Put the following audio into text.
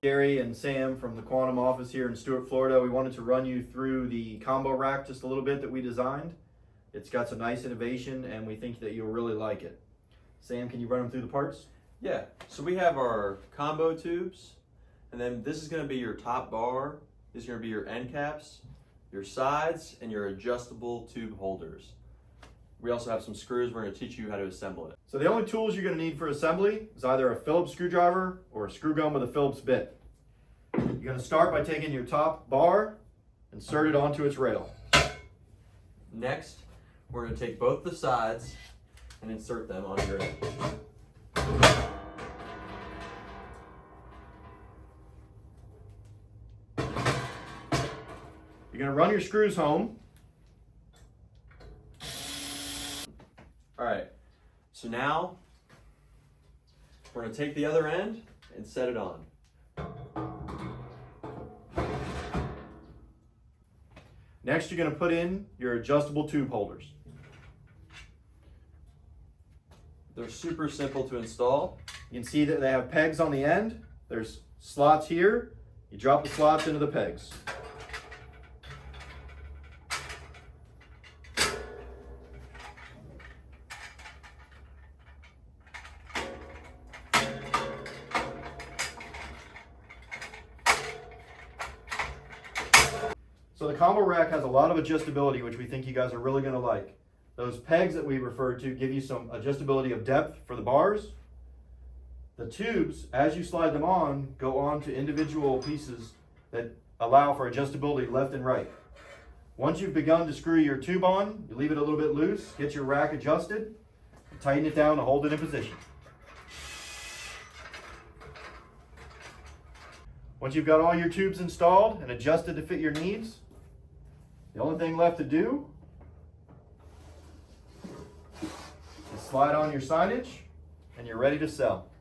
Gary and Sam from the Quantum office here in Stuart, Florida. We wanted to run you through the combo rack just a little bit that we designed. It's got some nice innovation and we think that you'll really like it. Sam, can you run them through the parts? Yeah, so we have our combo tubes, and then this is going to be your top bar. These are going to be your end caps, your sides, and your adjustable tube holders. We also have some screws. We're going to teach you how to assemble it. So the only tools you're going to need for assembly is either a Phillips screwdriver or a screw gun with a Phillips bit. You're going to start by taking your top bar, insert it onto its rail. Next, we're going to take both the sides and insert them on your end. You're going to run your screws home. All right, so now we're going to take the other end and set it on. Next, you're going to put in your adjustable tube holders. They're super simple to install. You can see that they have pegs on the end. There's slots here. You drop the slots into the pegs. So the combo rack has a lot of adjustability, which we think you guys are really going to like. Those pegs that we referred to give you some adjustability of depth for the bars. The tubes, as you slide them on, go on to individual pieces that allow for adjustability left and right. Once you've begun to screw your tube on, you leave it a little bit loose, get your rack adjusted, tighten it down to hold it in position. Once you've got all your tubes installed and adjusted to fit your needs, the only thing left to do is slide on your signage and you're ready to sell.